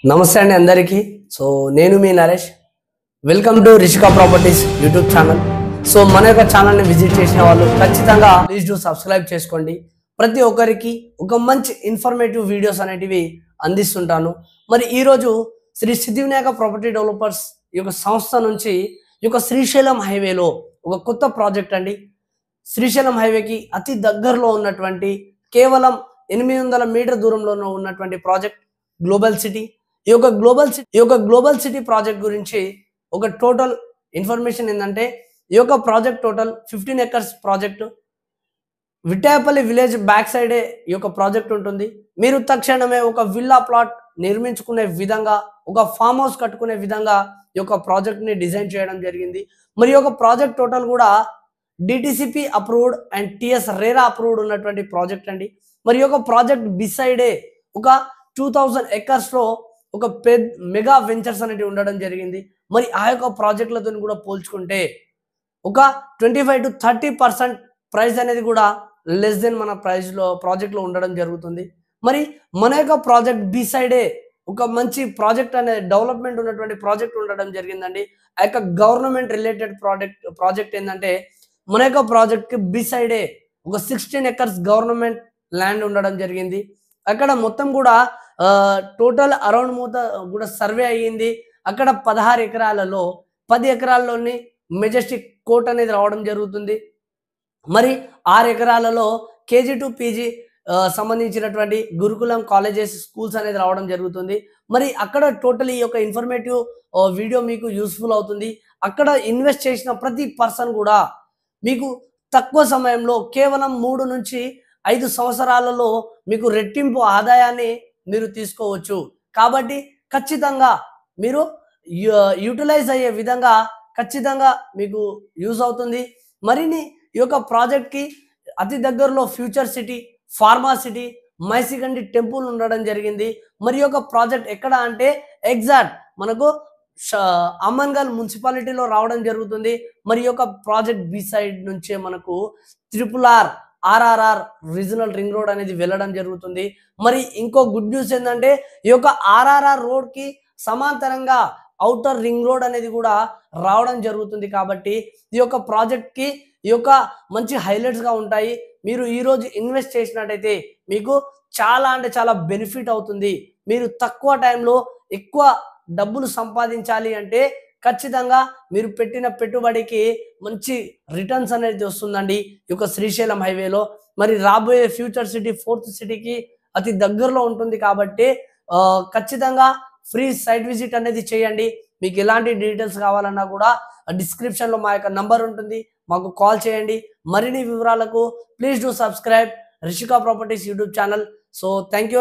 నమస్తే అండి అందరికీ. సో నేను మీ Naresh. Welcome to Rishika properties YouTube channel. So మన యొక్క ఛానల్ని విజిట్ చేసిన వాళ్ళు ఖచ్చితంగా ప్లీజ్ డూ సబ్స్క్రైబ్ చేసుకోండి. ప్రతి ఒక్కరికి ఒక మంచి ఇన్ఫర్మేటివ్ వీడియోస్ అనేటివి అందిస్తుంటాను. మరి ఈరోజు శ్రీ సిద్ధివినాయక ప్రాపర్టీ డెవలపర్స్ ఈ యొక్క సంస్థ నుంచి ఈ యొక్క శ్రీశైలం హైవేలో ఒక కొత్త ప్రాజెక్ట్ అండి. శ్రీశైలం హైవేకి అతి దగ్గరలో ఉన్నటువంటి కేవలం 800 మీటర్ దూరంలో ఉన్నటువంటి ప్రాజెక్ట్ గ్లోబల్ సిటీ. ఈ యొక్క గ్లోబల్ సిటీ ప్రాజెక్ట్ గురించి ఒక టోటల్ ఇన్ఫర్మేషన్ ఏంటంటే, ఈ యొక్క project total 15 acres project. Vittayapalli village back సైడే ఈ యొక్క ప్రాజెక్ట్ ఉంటుంది. మీరు తక్షణమే ఒక విల్లా ప్లాట్ నిర్మించుకునే విధంగా, ఒక ఫామ్ హౌస్ కట్టుకునే విధంగా ఈ యొక్క ప్రాజెక్ట్ని డిజైన్ చేయడం జరిగింది. మరి ఈ యొక్క ప్రాజెక్ట్ టోటల్ కూడా DTCP approved and TS RERA approved ఉన్నటువంటి ప్రాజెక్ట్ అండి. మరి ఈ యొక్క ప్రాజెక్ట్ బిసైడే ఒక 2000 ఎకర్స్లో ఒక మెగా వెంచర్స్ అనేవి ఉండడం జరిగింది. మరి ఆ యొక్క ప్రాజెక్టులతో కూడా పోల్చుకుంటే ఒక 25 to 30% ప్రైస్ అనేది కూడా లెస్ దెన్ మన ప్రాజెక్ట్లో ఉండడం జరుగుతుంది. మరి మన యొక్క ప్రాజెక్ట్ బి సైడే ఒక మంచి ప్రాజెక్ట్ అనేది డెవలప్మెంట్ ఉన్నటువంటి ప్రాజెక్ట్ ఉండడం జరిగిందండి. ఆ యొక్క గవర్నమెంట్ రిలేటెడ్ ప్రాజెక్ట్ ఏంటంటే, మన యొక్క ప్రాజెక్ట్కి బి సైడే ఒక 16 ఎకర్స్ గవర్నమెంట్ ల్యాండ్ ఉండడం జరిగింది. అక్కడ మొత్తం కూడా టోటల్ అరౌండ్ మూత కూడా సర్వే అయ్యింది. అక్కడ 16 ఎకరాలలో 10 ఎకరాల్లోని మెజెస్టిక్ కోర్ట్ అనేది రావడం జరుగుతుంది. మరి 6 ఎకరాలలో కేజీ టు పీజీ సంబంధించినటువంటి గురుకులం కాలేజెస్ స్కూల్స్ అనేది రావడం జరుగుతుంది. మరి అక్కడ టోటల్ ఈ యొక్క ఇన్ఫర్మేటివ్ వీడియో మీకు యూస్ఫుల్ అవుతుంది. అక్కడ ఇన్వెస్ట్ చేసిన ప్రతి పర్సన్ కూడా మీకు తక్కువ సమయంలో కేవలం 3 నుంచి 5 సంవత్సరాలలో మీకు రెట్టింపు ఆదాయాన్ని మీరు తీసుకోవచ్చు. కాబట్టి ఖచ్చితంగా మీరు యూటిలైజ్ అయ్యే విధంగా ఖచ్చితంగా మీకు యూజ్ అవుతుంది. మరిన్ని ఈ యొక్క ప్రాజెక్ట్కి అతి దగ్గరలో future city, pharma city, Maisigandi temple ఉండడం జరిగింది. మరి యొక్క ప్రాజెక్ట్ ఎక్కడ అంటే ఎగ్జాక్ట్ మనకు అమన్గల్ మున్సిపాలిటీలో రావడం జరుగుతుంది. మరి యొక్క ప్రాజెక్ట్ బి సైడ్ నుంచే మనకు ఆర్ఆర్ఆర్ రీజనల్ రింగ్ రోడ్ అనేది వెళ్ళడం జరుగుతుంది. మరి ఇంకో గుడ్ న్యూస్ ఏంటంటే, ఈ యొక్క ఆర్ఆర్ఆర్ రోడ్కి సమాంతరంగా ఔటర్ రింగ్ రోడ్ అనేది కూడా రావడం జరుగుతుంది. కాబట్టి ఈ యొక్క ప్రాజెక్ట్కి ఈ యొక్క మంచి హైలైట్స్గా ఉంటాయి. మీరు ఈరోజు ఇన్వెస్ట్ చేసినట్టయితే మీకు చాలా అంటే చాలా బెనిఫిట్ అవుతుంది. మీరు తక్కువ టైంలో ఎక్కువ డబ్బులు సంపాదించాలి అంటే ఖచ్చితంగా మీరు పెట్టిన పెట్టుబడికి మంచి రిటర్న్స్ అనేది వస్తుందండి ఈ యొక్క శ్రీశైలం హైవేలో. మరి రాబోయే ఫ్యూచర్ సిటీ 4th సిటీకి అతి దగ్గరలో ఉంటుంది. కాబట్టి ఖచ్చితంగా ఫ్రీ సైట్ విజిట్ అనేది చేయండి. మీకు ఎలాంటి డీటెయిల్స్ కావాలన్నా కూడా డిస్క్రిప్షన్లో మా యొక్క నంబర్ ఉంటుంది, మాకు కాల్ చేయండి. మరిన్ని వివరాలకు please do subscribe Rishika properties YouTube channel. So thank you.